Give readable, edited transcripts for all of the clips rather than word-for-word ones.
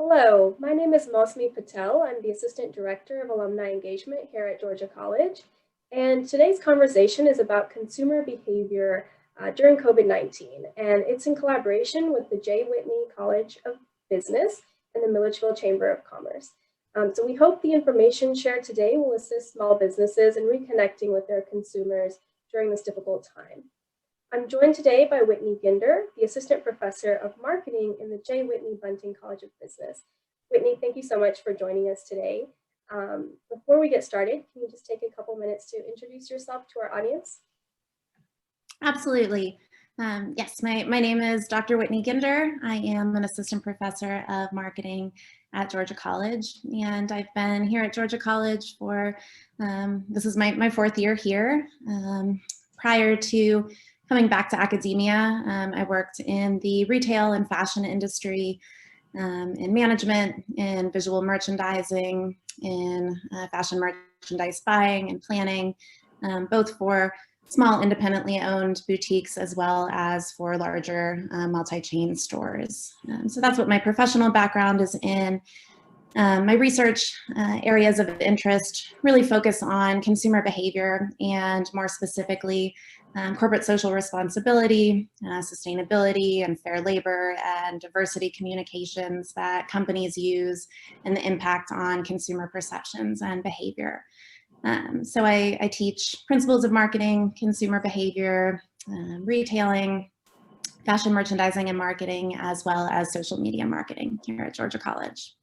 Hello, my name is Mosmi Patel. I'm the Assistant Director of Alumni Engagement here at Georgia College. And today's conversation is about consumer behavior during COVID-19. And it's in collaboration with the J. Whitney College of Business and the Milledgeville Chamber of Commerce. So we hope the information shared today will assist small businesses in reconnecting with their consumers during this difficult time. I'm joined today by Whitney Ginder, the Assistant Professor of Marketing in the J. Whitney Bunting College of Business. Whitney, thank you so much for joining us today. Before we get started, can you just take a couple minutes to introduce yourself to our audience? Absolutely. Yes, my name is Dr. Whitney Ginder. I am an Assistant Professor of Marketing at Georgia College, and I've been here at Georgia College for, this is my fourth year here. Prior to coming back to academia, I worked in the retail and fashion industry, in management, in visual merchandising, in fashion merchandise buying and planning, both for small independently owned boutiques as well as for larger multi-chain stores. So that's what my professional background is in. My research areas of interest really focus on consumer behavior and more specifically corporate social responsibility, sustainability and fair labor and diversity communications that companies use and the impact on consumer perceptions and behavior. So I teach principles of marketing, consumer behavior, retailing, fashion merchandising and marketing, as well as social media marketing here at Georgia College.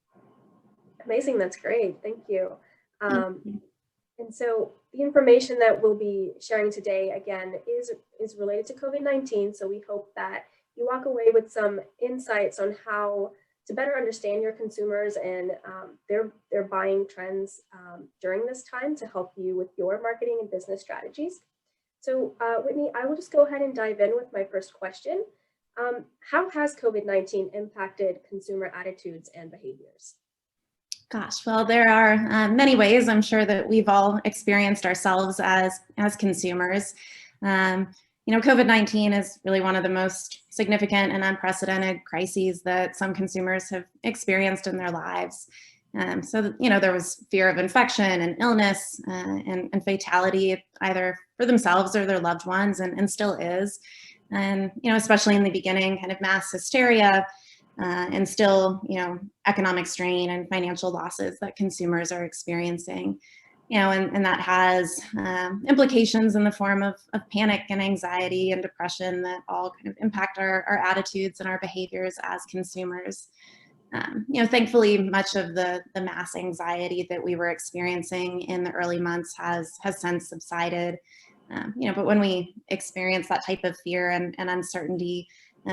Amazing, that's great, thank you. And so the information that we'll be sharing today, again, is related to COVID-19. So we hope that you walk away with some insights on how to better understand your consumers and their buying trends during this time to help you with your marketing and business strategies. So Whitney, I will just go ahead and dive in with my first question. How has COVID-19 impacted consumer attitudes and behaviors? Gosh, well, there are many ways I'm sure that we've all experienced ourselves as consumers. COVID-19 is really one of the most significant and unprecedented crises that some consumers have experienced in their lives. There was fear of infection and illness and fatality, either for themselves or their loved ones, and still is. And, especially in the beginning, kind of mass hysteria, and still, economic strain and financial losses that consumers are experiencing, and that has implications in the form of panic and anxiety and depression that all kind of impact our attitudes and our behaviors as consumers. Thankfully, much of the mass anxiety that we were experiencing in the early months has since subsided. But when we experience that type of fear and uncertainty,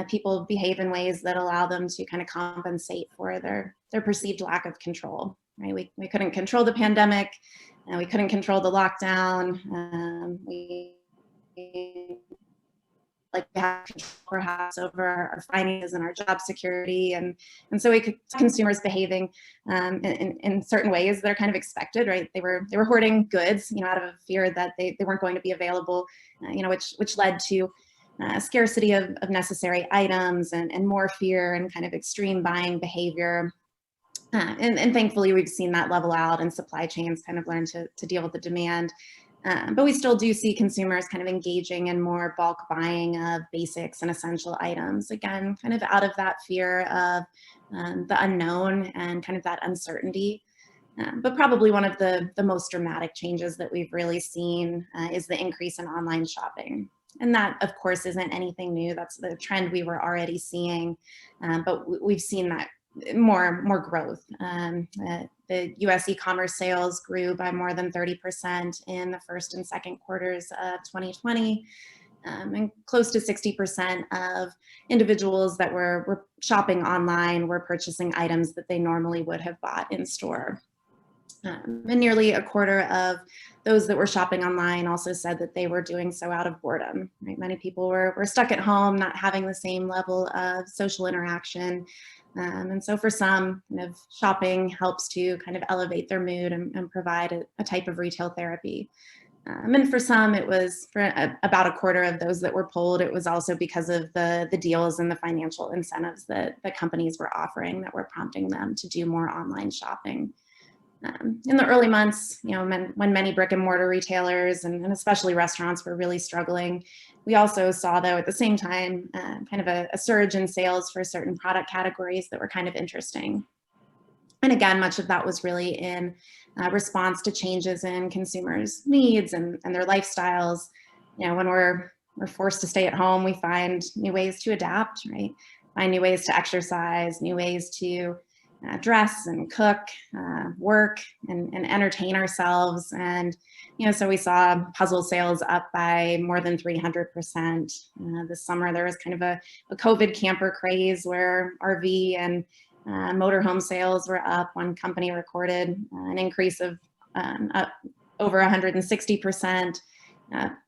people behave in ways that allow them to kind of compensate for their perceived lack of control, right? We couldn't control the pandemic, and we couldn't control the lockdown. We have control perhaps over our finances and our job security, and so we could consumers behaving in certain ways that are kind of expected, right? They were hoarding goods, out of fear that they weren't going to be available, which led to scarcity of necessary items and more fear and kind of extreme buying behavior. And thankfully, we've seen that level out and supply chains kind of learn to deal with the demand. But we still do see consumers kind of engaging in more bulk buying of basics and essential items, again, kind of out of that fear of the unknown and kind of that uncertainty. But probably one of the most dramatic changes that we've really seen is the increase in online shopping. And that, of course, isn't anything new. That's the trend we were already seeing, but we've seen that more growth. The U.S. e-commerce sales grew by more than 30% in the first and second quarters of 2020, and close to 60% of individuals that were shopping online were purchasing items that they normally would have bought in store. And nearly a quarter of those that were shopping online also said that they were doing so out of boredom. Right? Many people were stuck at home, not having the same level of social interaction. And so for some, kind of shopping helps to kind of elevate their mood and provide a type of retail therapy. And for some, it was for about a quarter of those that were polled. It was also because of the deals and the financial incentives that the companies were offering that were prompting them to do more online shopping. In the early months, when many brick and mortar retailers and especially restaurants were really struggling, we also saw, though, at the same time, kind of a surge in sales for certain product categories that were kind of interesting. And again, much of that was really in response to changes in consumers' needs and their lifestyles. When we're forced to stay at home, we find new ways to adapt, right? Find new ways to exercise, new ways to dress and cook, work, and entertain ourselves. And, so we saw puzzle sales up by more than 300%. This summer, there was kind of a COVID camper craze where RV and motorhome sales were up. One company recorded an increase of up over 160%.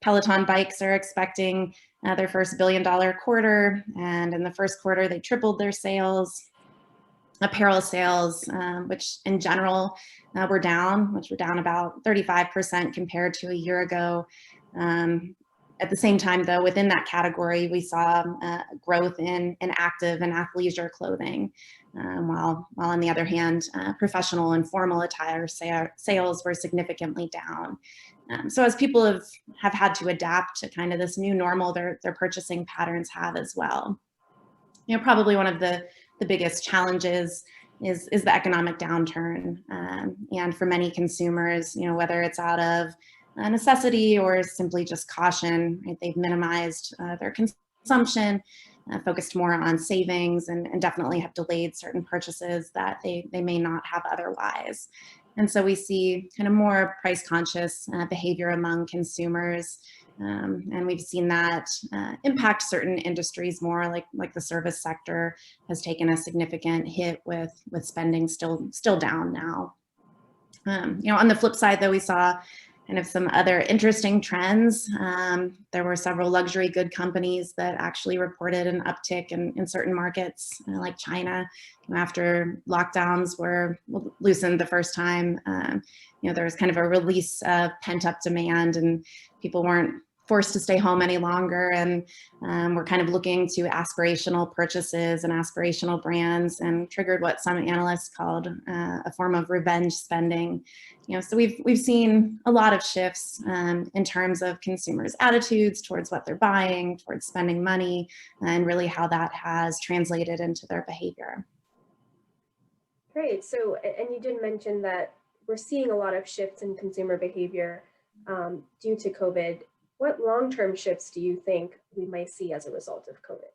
Peloton bikes are expecting their first $1 billion quarter, and in the first quarter, they tripled their sales. Apparel sales, which in general were down, about 35% compared to a year ago. At the same time, though, within that category, we saw growth in active and athleisure clothing, while on the other hand, professional and formal attire sales were significantly down. So as people have had to adapt to kind of this new normal, their purchasing patterns have as well. Probably one of the biggest challenges is the economic downturn. And for many consumers, whether it's out of necessity or simply just caution, right, they've minimized their consumption, focused more on savings, and definitely have delayed certain purchases that they may not have otherwise. And so we see kind of more price conscious behavior among consumers. And we've seen that impact certain industries more, like the service sector has taken a significant hit with spending still down now. On the flip side, though, we saw kind of some other interesting trends. There were several luxury good companies that actually reported an uptick in certain markets, like China, after lockdowns were loosened the first time. There was kind of a release of pent-up demand, and people weren't forced to stay home any longer, and we're kind of looking to aspirational purchases and aspirational brands, and triggered what some analysts called a form of revenge spending. So we've seen a lot of shifts in terms of consumers' attitudes towards what they're buying, towards spending money, and really how that has translated into their behavior. Great. So, and you did mention that we're seeing a lot of shifts in consumer behavior due to COVID. What long-term shifts do you think we might see as a result of COVID?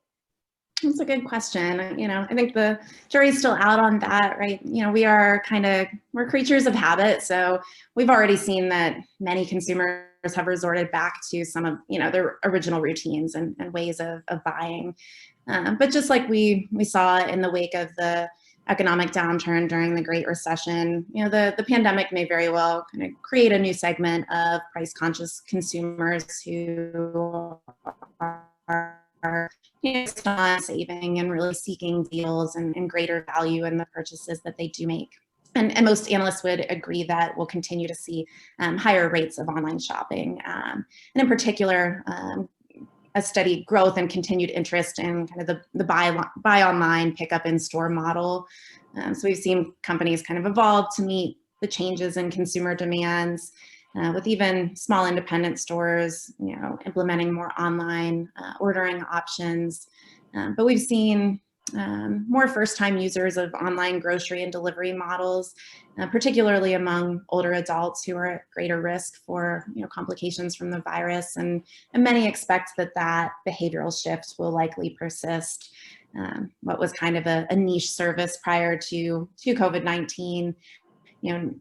That's a good question. I think the jury's still out on that, right? We're creatures of habit. So we've already seen that many consumers have resorted back to some of, their original routines and ways of buying. But just like we saw in the wake of the economic downturn during the Great Recession, the pandemic may very well kind of create a new segment of price-conscious consumers who are focused on saving and really seeking deals and greater value in the purchases that they do make. And most analysts would agree that we'll continue to see higher rates of online shopping, and in particular, a steady growth and continued interest in kind of the buy online, pick up in store model. So we've seen companies kind of evolve to meet the changes in consumer demands, with even small independent stores, implementing more online ordering options. But we've seen more first-time users of online grocery and delivery models, particularly among older adults who are at greater risk for complications from the virus, and many expect that behavioral shift will likely persist. What was kind of a niche service prior to COVID-19,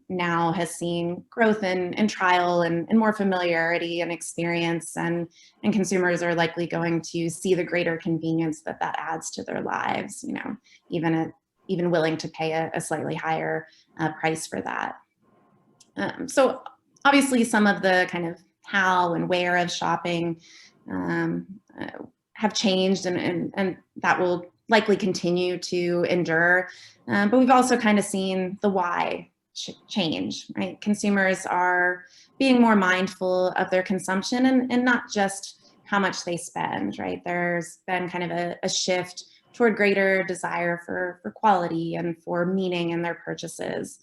now has seen growth in trial and more familiarity and experience, and consumers are likely going to see the greater convenience that adds to their lives, even willing to pay a slightly higher price for that. So obviously some of the kind of how and where of shopping have changed, and that will likely continue to endure. But we've also kind of seen the why change, right? Consumers are being more mindful of their consumption and not just how much they spend, right? There's been kind of a shift toward greater desire for quality and for meaning in their purchases.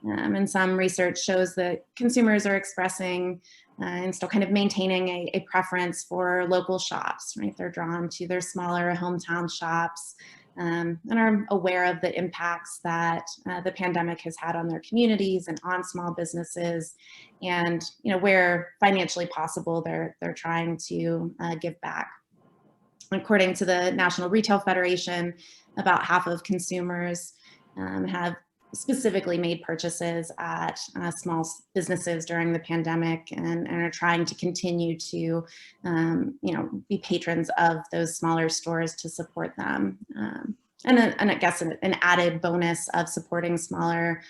And some research shows that consumers are expressing and still kind of maintaining a preference for local shops, right? They're drawn to their smaller hometown shops and are aware of the impacts that the pandemic has had on their communities and on small businesses. And, where financially possible, they're trying to give back. According to the National Retail Federation, about half of consumers have specifically made purchases at small businesses during the pandemic and are trying to continue to, be patrons of those smaller stores to support them. And I guess an added bonus of supporting smaller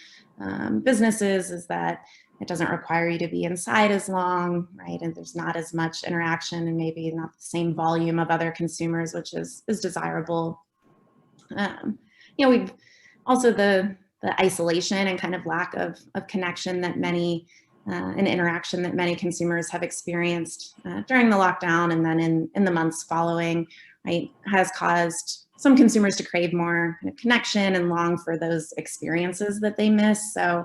businesses is that it doesn't require you to be inside as long, right? And there's not as much interaction and maybe not the same volume of other consumers, which is desirable. We've also the isolation and kind of lack of connection that many and interaction that many consumers have experienced during the lockdown and then in the months following, right, has caused some consumers to crave more kind of connection and long for those experiences that they miss. So,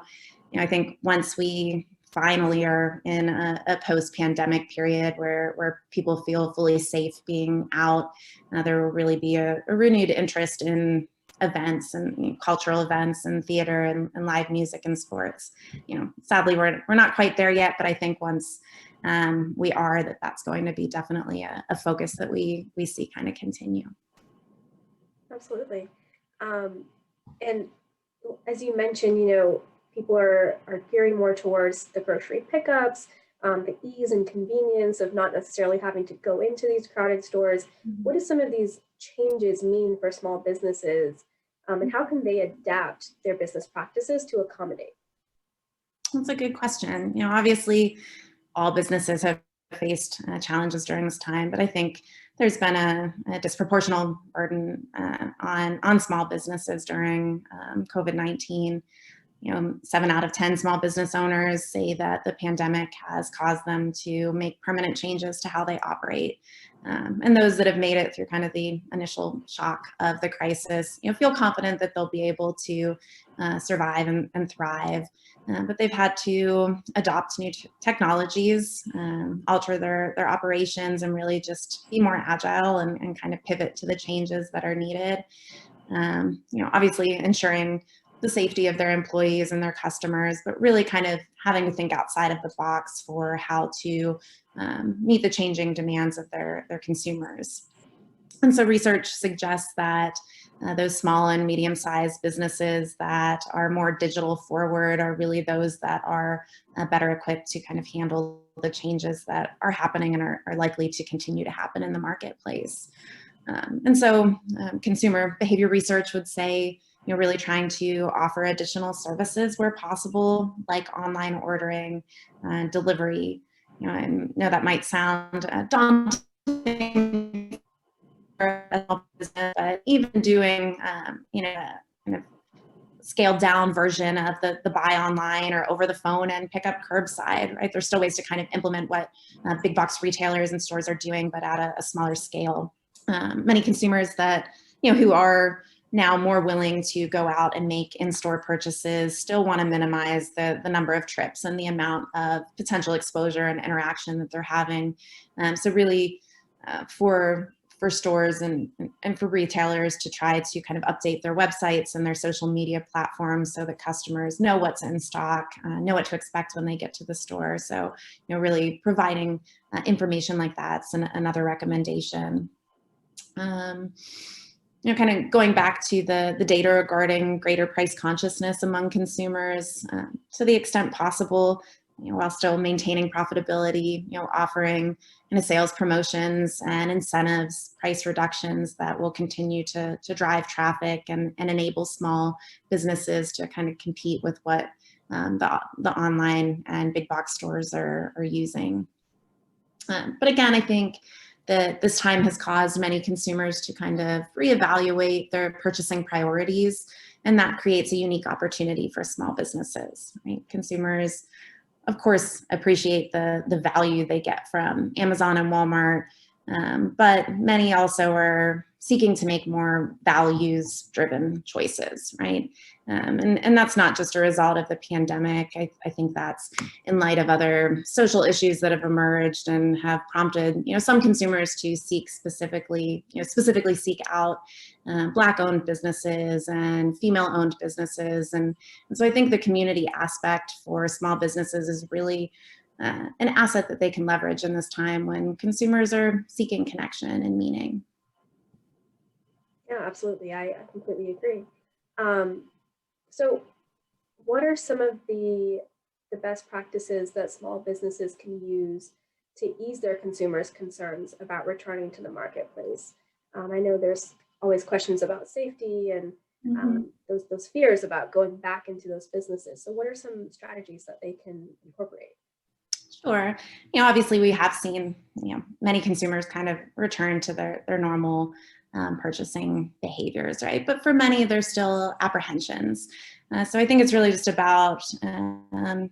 I think once we finally are in a post-pandemic period where people feel fully safe being out, there will really be a renewed interest in events and cultural events and theater and live music and sports. Sadly, we're not quite there yet, but I think once we are, that's going to be definitely a focus that we see kind of continue. Absolutely. And as you mentioned, people are gearing more towards the grocery pickups, the ease and convenience of not necessarily having to go into these crowded stores. Mm-hmm. What do some of these changes mean for small businesses, and how can they adapt their business practices to accommodate? That's a good question. Obviously, all businesses have faced challenges during this time, but I think there's been a disproportionate burden on small businesses during COVID-19. 7 out of 10 small business owners say that the pandemic has caused them to make permanent changes to how they operate. And those that have made it through kind of the initial shock of the crisis, feel confident that they'll be able to survive and thrive. But they've had to adopt new technologies, alter their operations, and really just be more agile and kind of pivot to the changes that are needed. Obviously ensuring the safety of their employees and their customers, but really kind of having to think outside of the box for how to meet the changing demands of their consumers. And so research suggests that those small and medium-sized businesses that are more digital forward are really those that are better equipped to kind of handle the changes that are happening and are likely to continue to happen in the marketplace. And so consumer behavior research would say, really trying to offer additional services where possible, like online ordering, delivery. I know that might sound daunting for a small business, but even doing, a kind of scaled down version of the buy online or over the phone and pick up curbside, right? There's still ways to kind of implement what big box retailers and stores are doing, but at a smaller scale. Many consumers that, who are now more willing to go out and make in-store purchases still want to minimize the number of trips and the amount of potential exposure and interaction that they're having. So really for stores and for retailers to try to kind of update their websites and their social media platforms so that customers know what's in stock, know what to expect when they get to the store. So, really providing information like that's another recommendation. Kind of going back to the data regarding greater price consciousness among consumers, to the extent possible, while still maintaining profitability, offering kind of sales promotions and incentives, price reductions that will continue to drive traffic and enable small businesses to kind of compete with what the online and big box stores are using. But again, I think that this time has caused many consumers to kind of reevaluate their purchasing priorities, and that creates a unique opportunity for small businesses, right? Consumers of course, appreciate the value they get from Amazon and Walmart, but many also are seeking to make more values-driven choices, right? And that's not just a result of the pandemic. I think that's in light of other social issues that have emerged and have prompted, some consumers to specifically seek out Black-owned businesses and female-owned businesses, and so I think the community aspect for small businesses is really an asset that they can leverage in this time when consumers are seeking connection and meaning. Yeah, absolutely. I completely agree. So what are some of the best practices that small businesses can use to ease their consumers' concerns about returning to the marketplace? I know there's always questions about safety and those fears about going back into those businesses. So what are some strategies that they can incorporate? Sure. Obviously we have seen, many consumers kind of return to their normal purchasing behaviors, right? But for many, there's still apprehensions. So I think it's really just about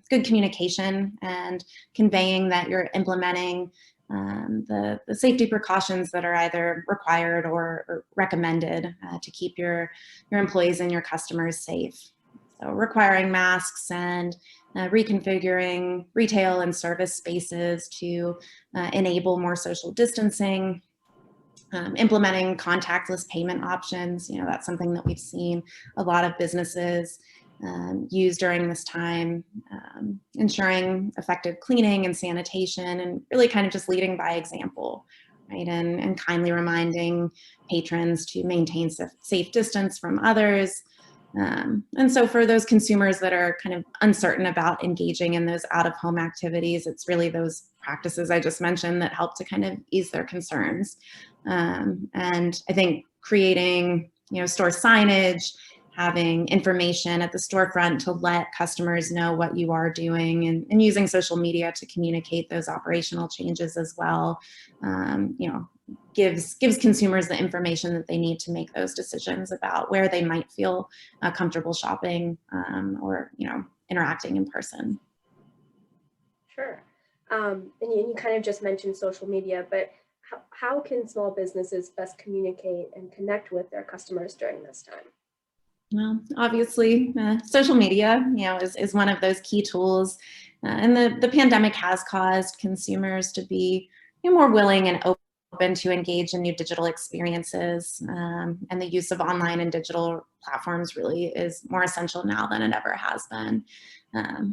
good communication and conveying that you're implementing the safety precautions that are either required or recommended to keep your employees and your customers safe. So requiring masks and reconfiguring retail and service spaces to enable more social distancing, implementing contactless payment options. That's something that we've seen a lot of businesses use during this time, ensuring effective cleaning and sanitation, and really kind of just leading by example, right? And kindly reminding patrons to maintain safe distance from others. And so for those consumers that are kind of uncertain about engaging in those out-of-home activities, it's really those practices I just mentioned that help to kind of ease their concerns. And I think creating, store signage, having information at the storefront to let customers know what you are doing, and using social media to communicate those operational changes as well, gives consumers the information that they need to make those decisions about where they might feel comfortable shopping or interacting in person. Sure. And you kind of just mentioned social media, but how can small businesses best communicate and connect with their customers during this time? Well, obviously, social media, is one of those key tools, and the pandemic has caused consumers to be more willing and open to engage in new digital experiences, and the use of online and digital platforms really is more essential now than it ever has been,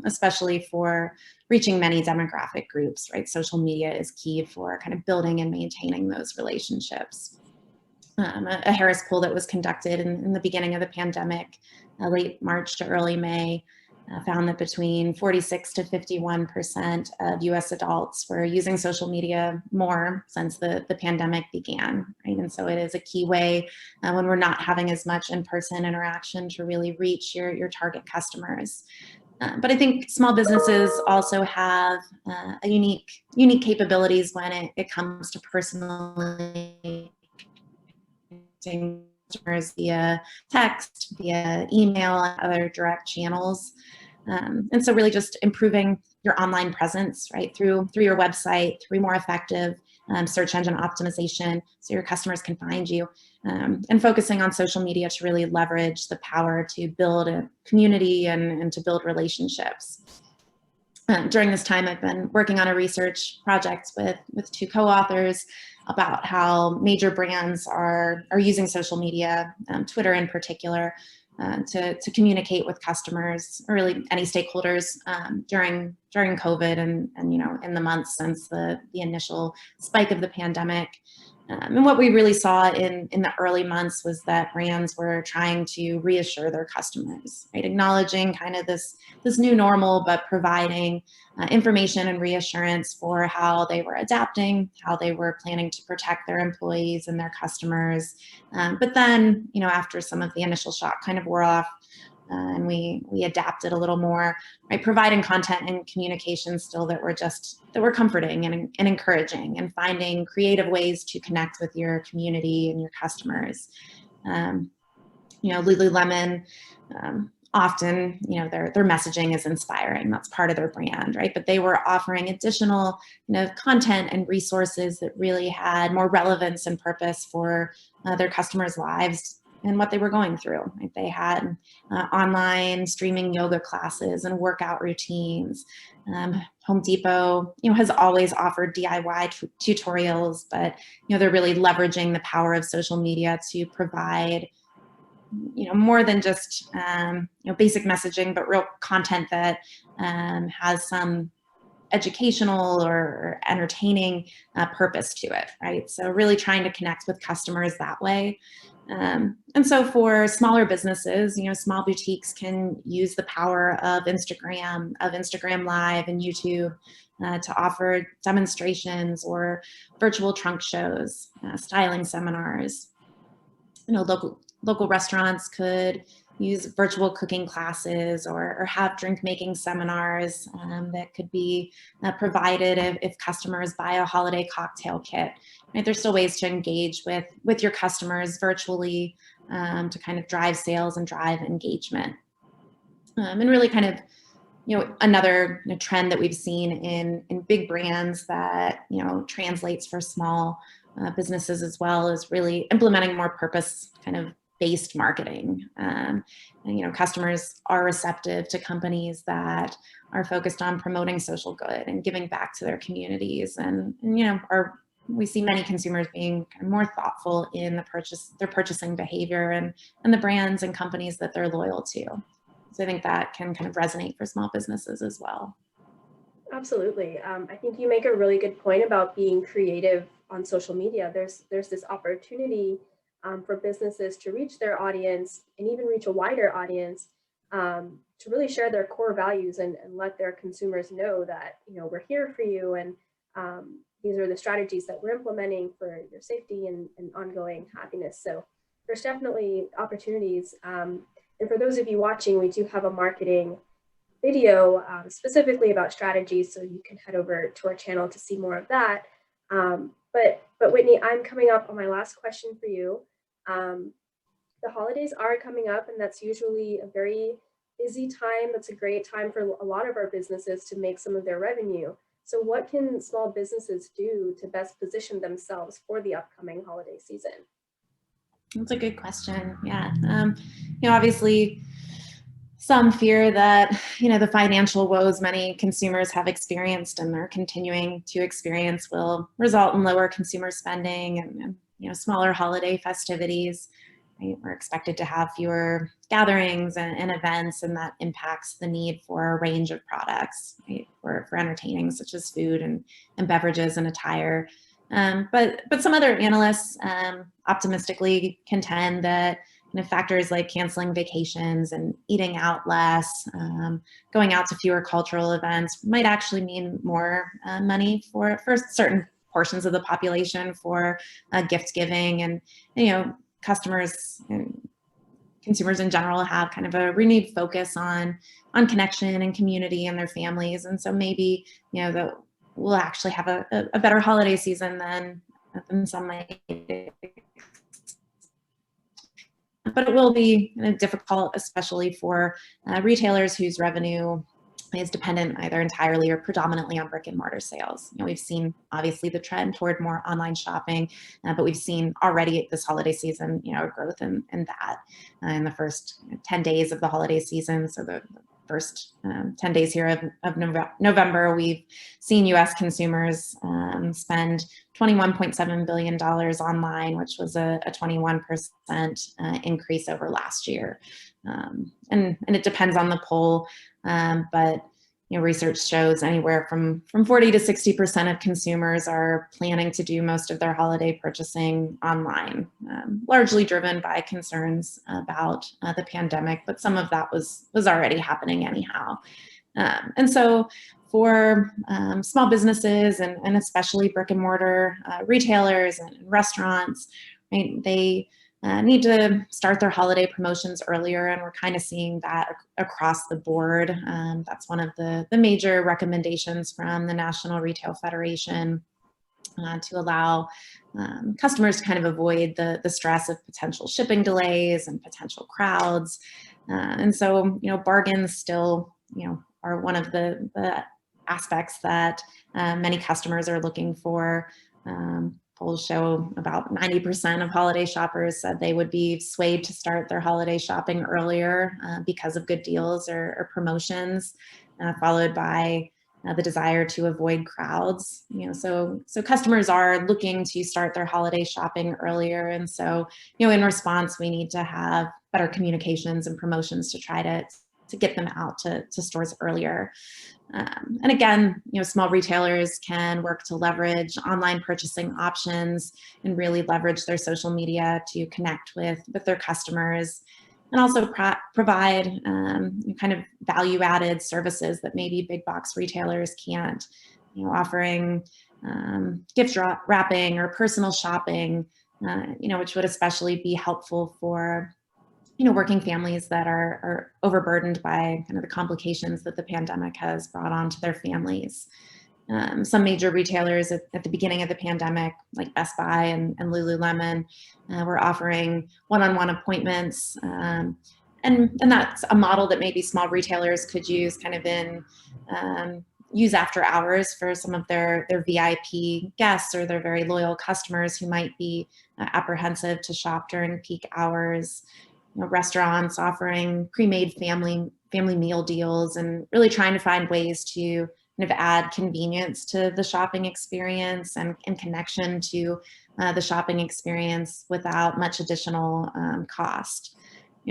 especially for reaching many demographic groups, right? Social media is key for kind of building and maintaining those relationships. A Harris poll that was conducted in the beginning of the pandemic, late March to early May, found that between 46 to 51% of US adults were using social media more since the pandemic began, right? And so it is a key way when we're not having as much in-person interaction to really reach your target customers. But I think small businesses also have a unique capabilities when it comes to personally customers via text, via email, and other direct channels. And so really just improving your online presence, right, through your website, through more effective search engine optimization so your customers can find you, and focusing on social media to really leverage the power to build a community and to build relationships. During this time, I've been working on a research project with two co-authors about how major brands are using social media, Twitter in particular, to communicate with customers, or really any stakeholders during COVID and in the months since the initial spike of the pandemic. And what we really saw in the early months was that brands were trying to reassure their customers, right? Acknowledging kind of this new normal, but providing information and reassurance for how they were adapting, how they were planning to protect their employees and their customers. But then, after some of the initial shock kind of wore off, and we adapted a little more, right? Providing content and communication still that were comforting and encouraging, and finding creative ways to connect with your community and your customers. Lululemon often, their messaging is inspiring. That's part of their brand, right? But they were offering additional, content and resources that really had more relevance and purpose for their customers' lives and what they were going through. Right? They had online streaming yoga classes and workout routines. Home Depot, has always offered DIY tutorials, but they're really leveraging the power of social media to provide more than just basic messaging, but real content that has some educational or entertaining purpose to it, right? So really trying to connect with customers that way. And so for smaller businesses, small boutiques can use the power of Instagram Live and YouTube to offer demonstrations or virtual trunk shows, styling seminars. Local restaurants could use virtual cooking classes or have drink making seminars that could be provided if customers buy a holiday cocktail kit. Right? There's still ways to engage with your customers virtually to kind of drive sales and drive engagement. And really kind of, another trend that we've seen in big brands that, translates for small businesses as well is really implementing more purpose kind of based marketing. And, customers are receptive to companies that are focused on promoting social good and giving back to their communities. And we see many consumers being more thoughtful in their purchasing behavior and the brands and companies that they're loyal to. So I think that can kind of resonate for small businesses as well. Absolutely. I think you make a really good point about being creative on social media. There's this opportunity for businesses to reach their audience and even reach a wider audience to really share their core values and let their consumers know that, we're here for you and these are the strategies that we're implementing for your safety and ongoing happiness. So there's definitely opportunities. And for those of you watching, we do have a marketing video specifically about strategies, so you can head over to our channel to see more of that. But Whitney, I'm coming up on my last question for you. The holidays are coming up, and that's usually a very busy time. That's a great time for a lot of our businesses to make some of their revenue. So what can small businesses do to best position themselves for the upcoming holiday season? That's a good question. Yeah. Obviously, some fear that, the financial woes many consumers have experienced and are continuing to experience will result in lower consumer spending and smaller holiday festivities. Right? We're expected to have fewer gatherings and events, and that impacts the need for a range of products, right, for entertaining, such as food and beverages and attire. But some other analysts optimistically contend that factors like canceling vacations and eating out less, going out to fewer cultural events might actually mean more money for certain portions of the population for gift giving, and customers and consumers in general have kind of a renewed focus on connection and community and their families, and so maybe we'll actually have a better holiday season than some might. But it will be difficult, especially for retailers whose revenue is dependent either entirely or predominantly on brick and mortar sales. We've seen obviously the trend toward more online shopping, but we've seen already this holiday season, a growth in that in the first 10 days of the holiday season. So the first 10 days here of November, we've seen U.S. consumers spend $21.7 billion online, which was a 21% increase over last year. And it depends on the poll, but research shows anywhere from 40 to 60% of consumers are planning to do most of their holiday purchasing online, largely driven by concerns about the pandemic, but some of that was already happening anyhow. And so for small businesses and especially brick and mortar retailers and restaurants, right, they need to start their holiday promotions earlier, and we're kind of seeing that across the board. That's one of the major recommendations from the National Retail Federation to allow customers to kind of avoid the stress of potential shipping delays and potential crowds. And so, bargains still, are one of the aspects that many customers are looking for. Polls show about 90% of holiday shoppers said they would be swayed to start their holiday shopping earlier because of good deals or promotions, followed by the desire to avoid crowds. So customers are looking to start their holiday shopping earlier, and so in response, we need to have better communications and promotions to try to get them out to stores earlier. And again, small retailers can work to leverage online purchasing options and really leverage their social media to connect with their customers, and also provide kind of value-added services that maybe big box retailers can't. Offering gift wrapping or personal shopping, which would especially be helpful for working families that are overburdened by kind of the complications that the pandemic has brought on to their families. Some major retailers at the beginning of the pandemic, like Best Buy and Lululemon, were offering one-on-one appointments. And that's a model that maybe small retailers could use kind of use after hours for some of their VIP guests or their very loyal customers who might be apprehensive to shop during peak hours. Restaurants offering pre-made family meal deals and really trying to find ways to kind of add convenience to the shopping experience and connection to the shopping experience without much additional cost.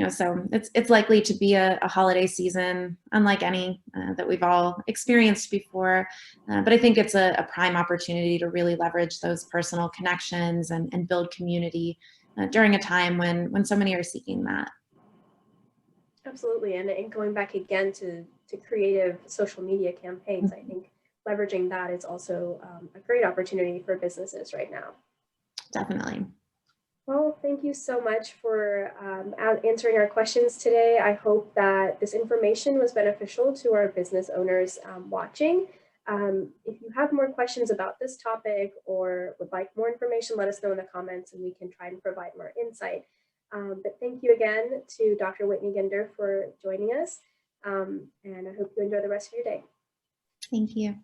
So it's likely to be a holiday season unlike any that we've all experienced before. But I think it's a prime opportunity to really leverage those personal connections and build community during a time when so many are seeking that. Absolutely, and going back again to creative social media campaigns, I think leveraging that is also a great opportunity for businesses right now. Definitely. Well, thank you so much for answering our questions today. I hope that this information was beneficial to our business owners watching. If you have more questions about this topic or would like more information, let us know in the comments and we can try and provide more insight. But thank you again to Dr. Whitney Ginder for joining us, and I hope you enjoy the rest of your day. Thank you.